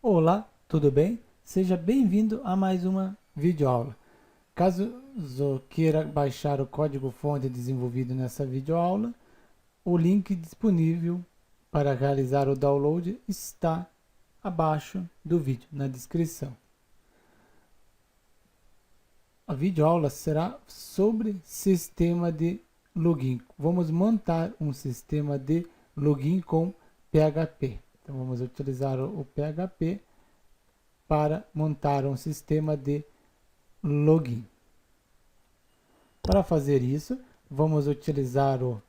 Olá, tudo bem? Seja bem-vindo a mais uma videoaula. Caso queira baixar o código-fonte desenvolvido nessa videoaula, o link disponível para realizar o download está abaixo do vídeo, na descrição. A videoaula será sobre sistema de login. Vamos montar um sistema de login com PHP. Então vamos utilizar o PHP para montar um sistema de login. Para fazer isso, vamos utilizar o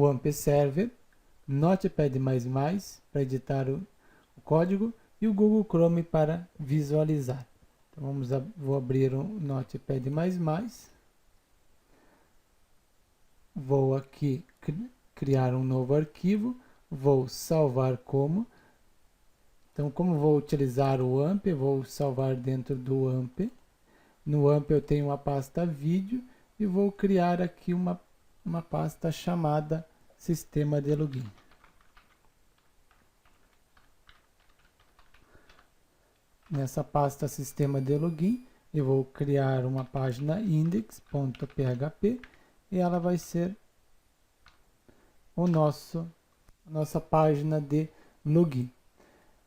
AMP Server, Notepad++ para editar o código e o Google Chrome para visualizar. Então vou abrir um Notepad++, vou aqui criar um novo arquivo, vou salvar como. Então, como vou utilizar o AMP, vou salvar dentro do AMP. No AMP eu tenho uma pasta vídeo e vou criar aqui uma pasta chamada sistema de login. Nessa pasta sistema de login eu vou criar uma página index.php e ela vai ser a nossa página de login.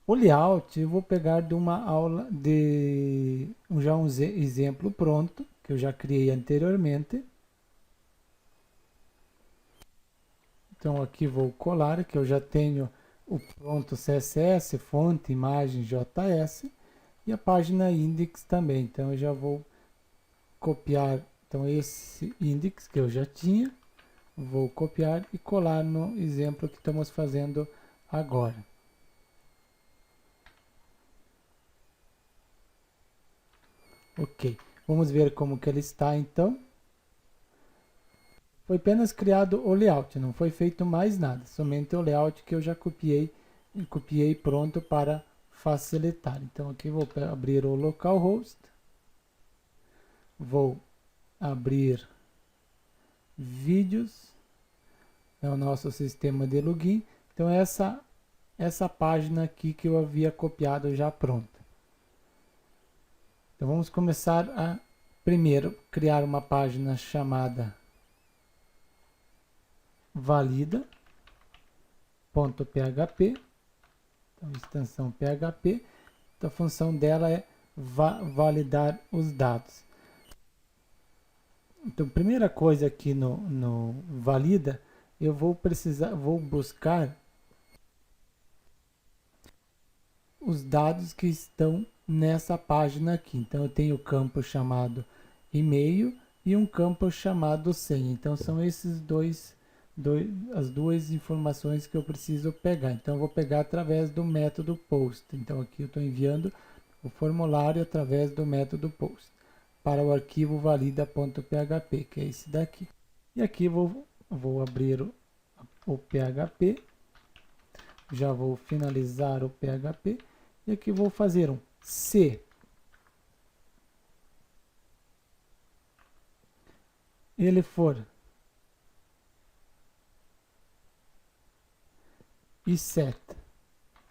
O layout eu vou pegar de uma aula de já um exemplo pronto, que eu já criei anteriormente. Então aqui vou colar, que eu já tenho o pronto CSS, fonte, imagem, JS e a página index também. Então eu já vou copiar então esse index que eu já tinha, vou copiar e colar no exemplo que estamos fazendo agora. Ok, vamos ver como que ele está então. Foi apenas criado o layout, não foi feito mais nada, somente o layout que eu já copiei pronto para facilitar. Então aqui vou abrir o localhost, vou abrir vídeos, é o nosso sistema de login. Então essa página aqui que eu havia copiado já pronta. Então vamos começar a primeiro criar uma página chamada valida.php, então extensão PHP, então a função dela é validar os dados. Então, primeira coisa aqui no valida, eu vou buscar os dados que estão nessa página aqui. Então eu tenho o campo chamado e-mail e um campo chamado senha. Então são esses as duas informações que eu preciso pegar. Então eu vou pegar através do método post. Então aqui eu estou enviando o formulário através do método post para o arquivo valida.php, que é esse daqui. E aqui vou abrir o PHP, já vou finalizar o PHP e aqui vou fazer um se ele for e set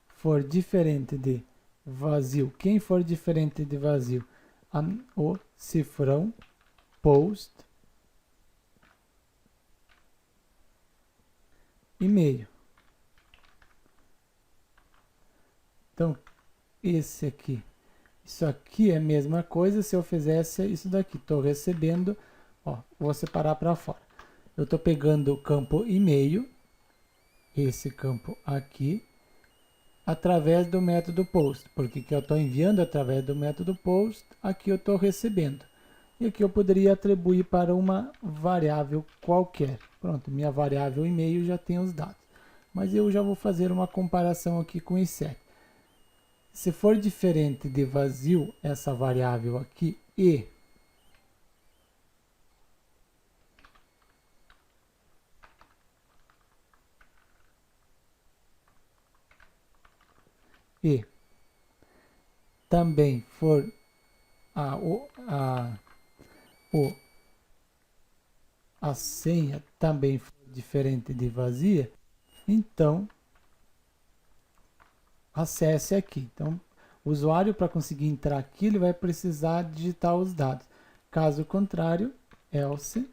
for diferente de vazio, quem for diferente de vazio, o cifrão post e-mail. Então, esse aqui, isso aqui é a mesma coisa se eu fizesse isso daqui. Estou recebendo, ó, vou separar para fora. Eu estou pegando o campo e-mail, esse campo aqui, através do método post, porque que eu estou enviando através do método post, aqui eu estou recebendo. E aqui eu poderia atribuir para uma variável qualquer. Pronto, minha variável e-mail já tem os dados. Mas eu já vou fazer uma comparação aqui com o inset. Se for diferente de vazio, essa variável aqui, e também for a senha também for diferente de vazia, então acesse aqui. Então, o usuário, para conseguir entrar aqui, ele vai precisar digitar os dados. Caso contrário, else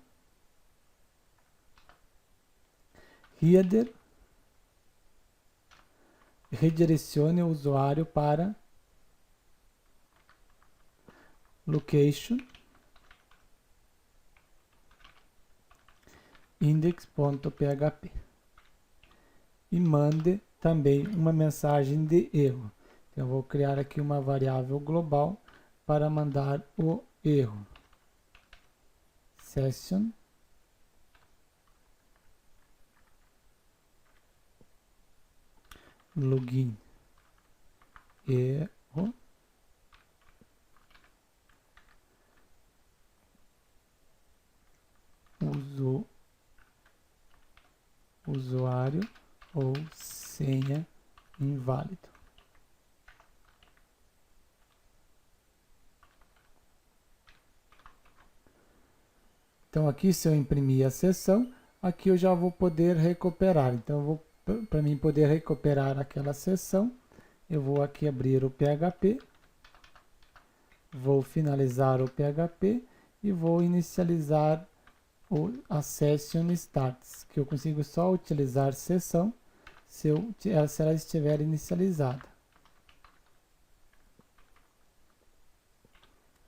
header redirecione o usuário para location index.php e mande também uma mensagem de erro. Então, eu vou criar aqui uma variável global para mandar o erro. Session login erro usuário ou senha inválido. Então aqui, se eu imprimir a sessão, aqui eu já vou poder recuperar. Então para mim poder recuperar aquela sessão, eu vou aqui abrir o PHP, vou finalizar o PHP e vou inicializar a session starts, que eu consigo só utilizar sessão se ela estiver inicializada.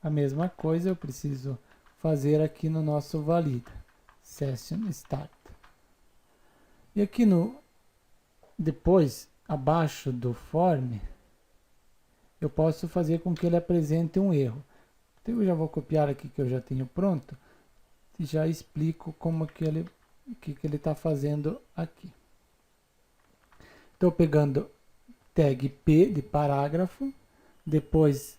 A mesma coisa eu preciso fazer aqui no nosso valida, session start. E aqui depois, abaixo do form, eu posso fazer com que ele apresente um erro. Então eu já vou copiar aqui que eu já tenho pronto e já explico como que ele está fazendo aqui. Estou pegando tag P de parágrafo, depois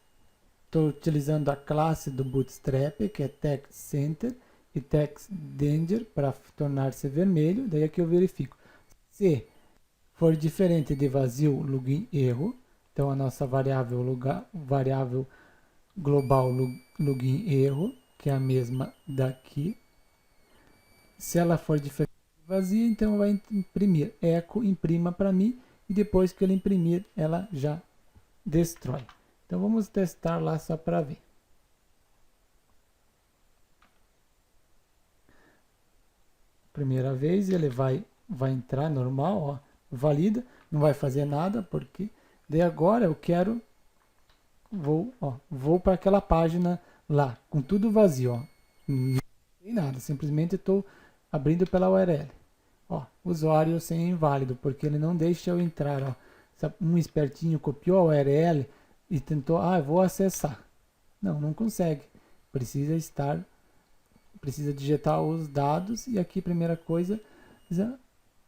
estou utilizando a classe do Bootstrap, que é Text Center e Text Danger para tornar-se vermelho. Daí aqui eu verifico. Se for diferente de vazio, login erro, então a nossa variável global login erro, que é a mesma daqui. Se ela for diferente de vazia, então vai imprimir echo imprima para mim e depois que ele imprimir, ela já destrói. Então vamos testar lá só para ver. Primeira vez ele vai entrar normal, ó, valida, não vai fazer nada porque daí agora eu quero vou para aquela página lá com tudo vazio, ó. Não tem nada, simplesmente estou abrindo pela URL. Ó, usuário sem inválido, porque ele não deixa eu entrar, ó. Um espertinho copiou a URL e tentou, eu vou acessar. Não consegue. Precisa digitar os dados e aqui primeira coisa,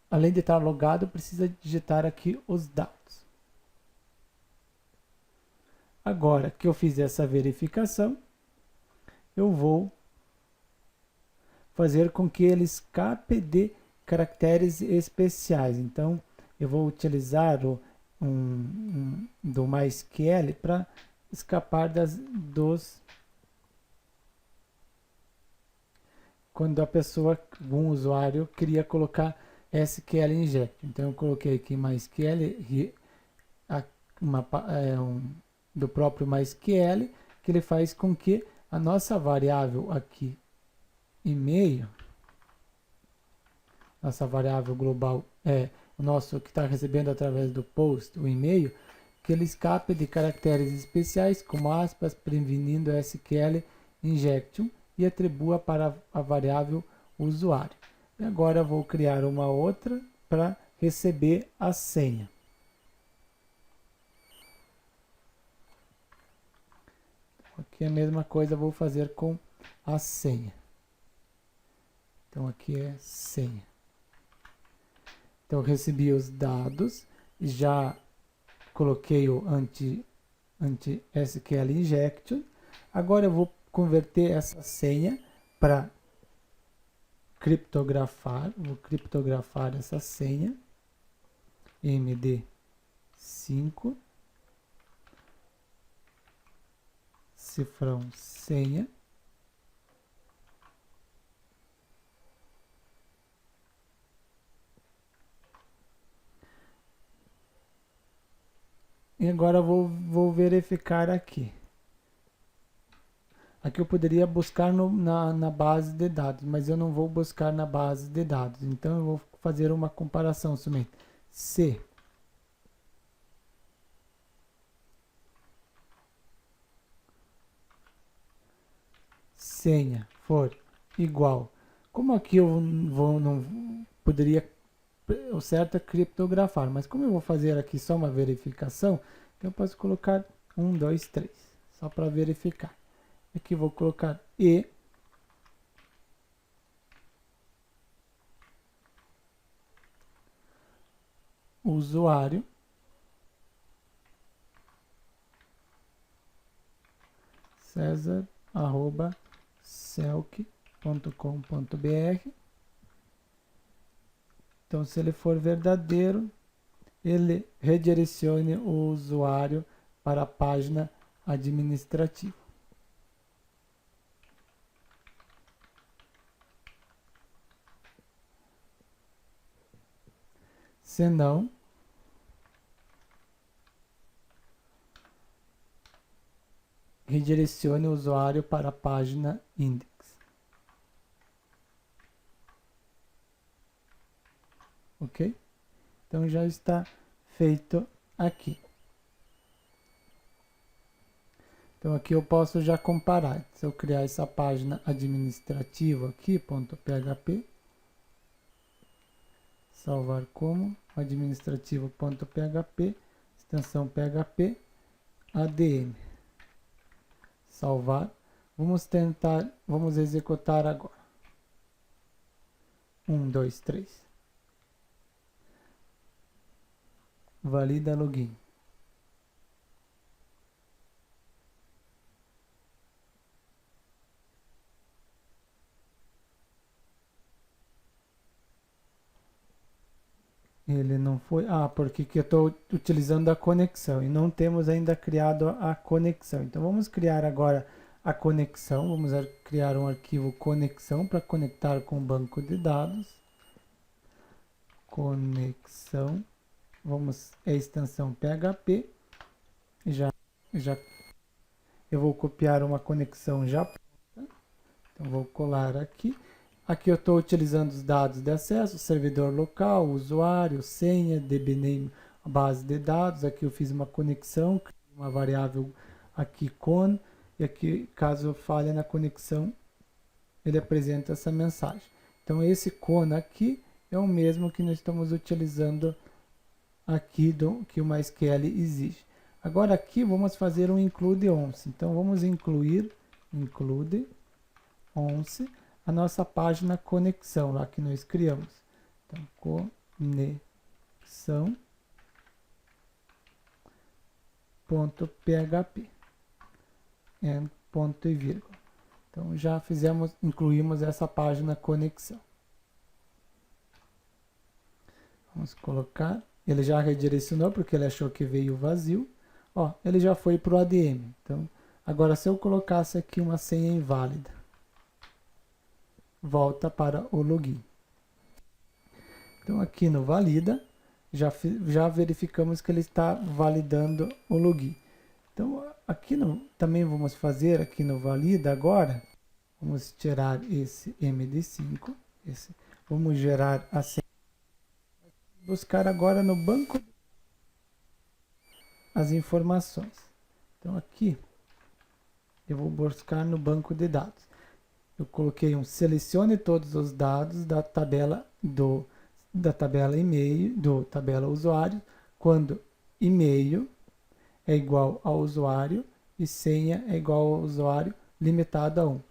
além de estar logado, precisa digitar aqui os dados. Agora que eu fiz essa verificação, eu vou fazer com que ele escape de caracteres especiais. Então, eu vou utilizar do MySQL para escapar quando algum usuário queria colocar SQL inject. Então, eu coloquei aqui MySQL, do próprio MySQL, que ele faz com que a nossa variável aqui, e-mail, nossa variável global o nosso que está recebendo através do post, o e-mail, que ele escape de caracteres especiais, como aspas, prevenindo SQL injection e atribua para a variável usuário. E agora eu vou criar uma outra para receber a senha. Aqui a mesma coisa eu vou fazer com a senha. Então aqui é senha. Então eu recebi os dados, já coloquei o anti-SQL injection. Agora eu vou converter essa senha para criptografar. Vou criptografar essa senha. MD5 cifrão senha. E agora eu vou verificar aqui. Aqui eu poderia buscar na base de dados, mas eu não vou buscar na base de dados. Então eu vou fazer uma comparação somente. Se senha for igual, como aqui eu não poderia, o certo é criptografar, mas como eu vou fazer aqui só uma verificação, eu posso colocar 1, 2, 3, só para verificar. Aqui vou colocar e usuário cesar@celc.com.br. Então, se ele for verdadeiro, ele redirecione o usuário para a página administrativa. Se não, redirecione o usuário para a página index. Ok? Então já está feito aqui. Então aqui eu posso já comparar. Se eu criar essa página administrativa aqui, .php, salvar como administrativo.php, extensão PHP, ADM. Salvar. Vamos executar agora. 1, 2, 3. Valida login. Ele não foi. Porque eu estou utilizando a conexão e não temos ainda criado a conexão. Então vamos criar agora a conexão. Vamos criar um arquivo conexão para conectar com o banco de dados. Conexão. Vamos a extensão PHP. Já eu vou copiar uma conexão já pronta. Então vou colar aqui. Aqui eu estou utilizando os dados de acesso, servidor local, usuário, senha, dbname, base de dados. Aqui eu fiz uma conexão, uma variável aqui con, e aqui caso falhe na conexão, ele apresenta essa mensagem. Então esse con aqui é o mesmo que nós estamos utilizando aqui que o MySQL exige. Agora aqui vamos fazer um include once. Então vamos include once a nossa página conexão lá que nós criamos. Então, conexão.php ponto e vírgula. Então já incluímos essa página conexão. Vamos colocar, ele já redirecionou porque ele achou que veio vazio. Ó, ele já foi para o ADM. Então, agora se eu colocasse aqui uma senha inválida, volta para o login. Então aqui no valida, já verificamos que ele está validando o login. Então aqui também vamos fazer aqui no valida agora, vamos tirar esse MD5, vamos gerar a senha, buscar agora no banco as informações. Então aqui eu vou buscar no banco de dados. Eu coloquei selecione todos os dados da tabela e-mail, do tabela usuário, quando e-mail é igual ao usuário e senha é igual ao usuário limitado a 1.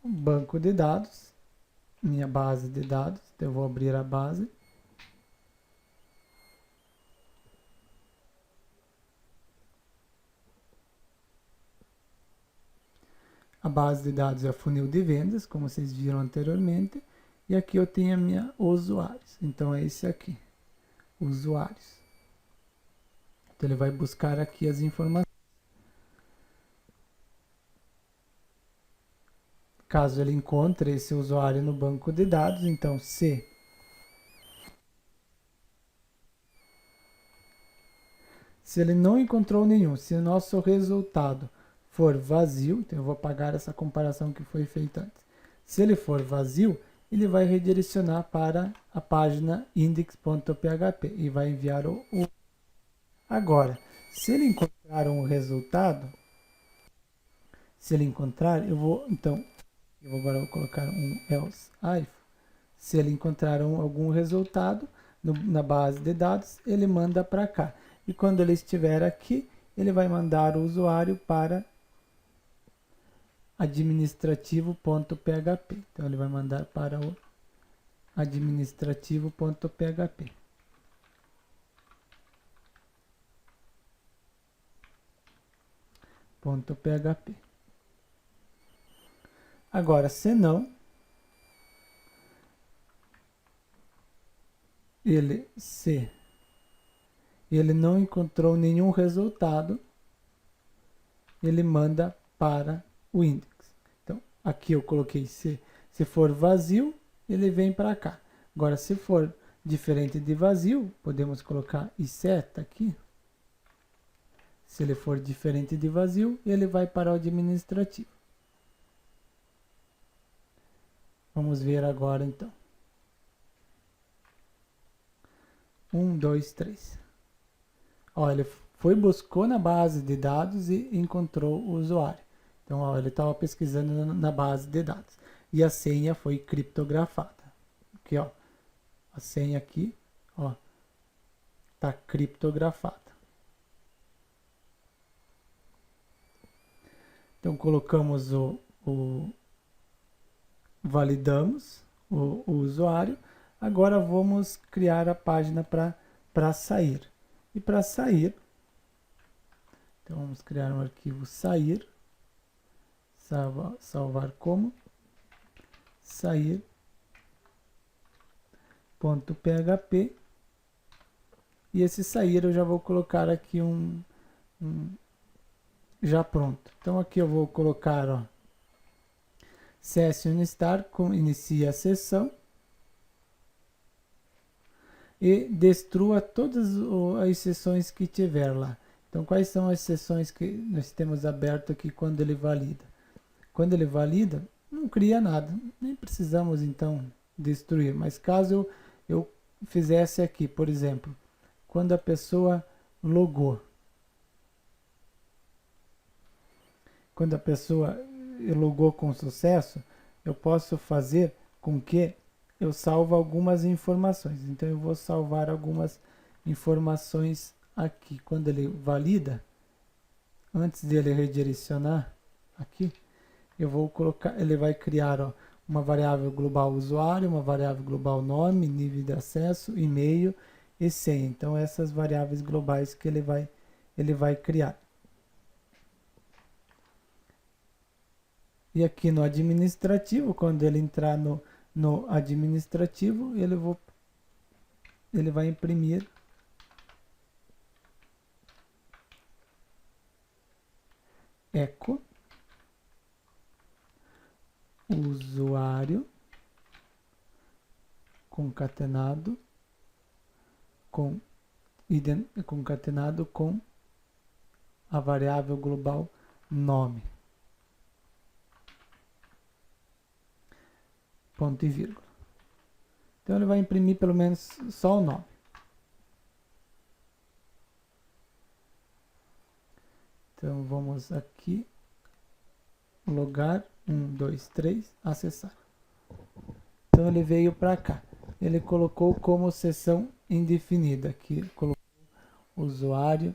Banco de dados, minha base de dados, eu vou abrir a base. A base de dados é funil de vendas, como vocês viram anteriormente. E aqui eu tenho a minha usuários. Então é esse aqui, usuários. Então ele vai buscar aqui as informações. Caso ele encontre esse usuário no banco de dados, então Se ele não encontrou nenhum, se o nosso resultado for vazio, então eu vou apagar essa comparação que foi feita antes. Se ele for vazio, ele vai redirecionar para a página index.php e vai enviar o. Agora, se ele encontrar um resultado, se ele encontrar, eu vou agora colocar um else if. Se ele encontrar algum resultado na base de dados, ele manda para cá. E quando ele estiver aqui, ele vai mandar o usuário para administrativo.php. Então ele vai mandar para o administrativo.php. .php. Agora, se não, se ele não encontrou nenhum resultado, ele manda para o index. Então, aqui eu coloquei se for vazio, ele vem para cá. Agora, se for diferente de vazio, podemos colocar set aqui. Se ele for diferente de vazio, ele vai para o administrativo. Vamos ver agora então. 1, 2, 3. Ó, ele buscou na base de dados e encontrou o usuário. Então, ó, ele estava pesquisando na base de dados. E a senha foi criptografada. Aqui, ó. A senha aqui, ó, está criptografada. Então, colocamos validamos o usuário. Agora vamos criar a página para sair. E para sair, então vamos criar um arquivo sair, salvar como sair.php. E esse sair eu já vou colocar aqui já pronto. Então aqui eu vou colocar, ó, session start, inicia a sessão e destrua todas as sessões que tiver lá. Então quais são as sessões que nós temos aberto aqui quando ele valida? Quando ele valida, não cria nada, nem precisamos então destruir, mas caso eu fizesse aqui, por exemplo, quando a pessoa logou, quando a pessoa logou com sucesso, eu posso fazer com que eu salve algumas informações. Então eu vou salvar algumas informações aqui. Quando ele valida, antes dele redirecionar aqui, eu vou colocar, ele vai criar, ó, uma variável global usuário, uma variável global nome, nível de acesso, e-mail e senha. Então essas variáveis globais que ele vai criar. E aqui no administrativo, quando ele entrar no administrativo, ele vai imprimir eco usuário concatenado com a variável global nome. Ponto e vírgula. Então ele vai imprimir pelo menos só o nome. Então vamos aqui, logar, 1, 2, 3, acessar. Então ele veio para cá. Ele colocou como sessão indefinida. Aqui colocou usuário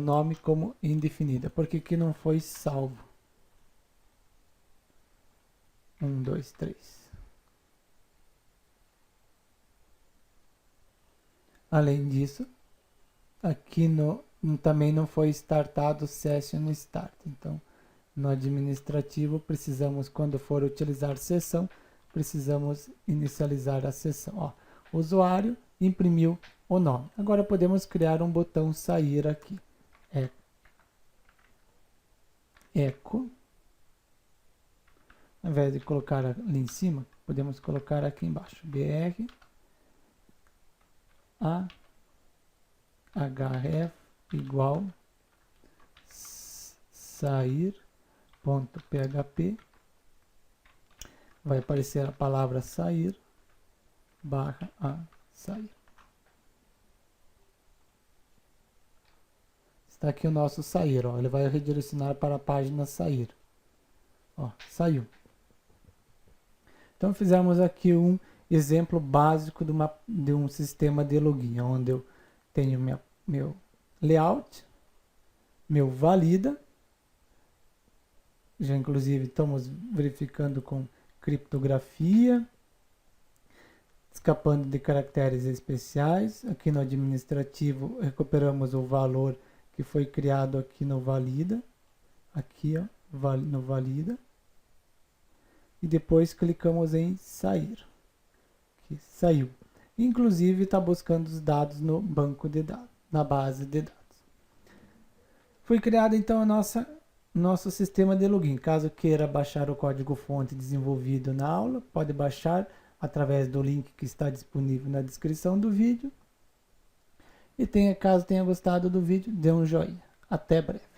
nome como indefinida. Porque aqui não foi salvo. 1, 2, 3. Além disso, aqui também não foi startado session start. Então, no administrativo, precisamos, quando for utilizar sessão, precisamos inicializar a sessão. Ó, usuário imprimiu o nome. Agora podemos criar um botão sair aqui. Eco. Ao invés de colocar ali em cima, podemos colocar aqui embaixo. BR A HF igual sair.php, vai aparecer a palavra sair barra a sair. Está aqui o nosso sair, ó, ele vai redirecionar para a página sair. Ó, saiu. Então fizemos aqui um exemplo básico de um sistema de login, onde eu tenho meu layout, meu valida, já inclusive estamos verificando com criptografia, escapando de caracteres especiais. Aqui no administrativo recuperamos o valor que foi criado aqui no valida, aqui ó, no valida, e depois clicamos em sair, que saiu. Inclusive está buscando os dados no banco de dados, na base de dados. Foi criado então nosso sistema de login. Caso queira baixar o código-fonte desenvolvido na aula, pode baixar através do link que está disponível na descrição do vídeo. E caso tenha gostado do vídeo, dê um joinha. Até breve.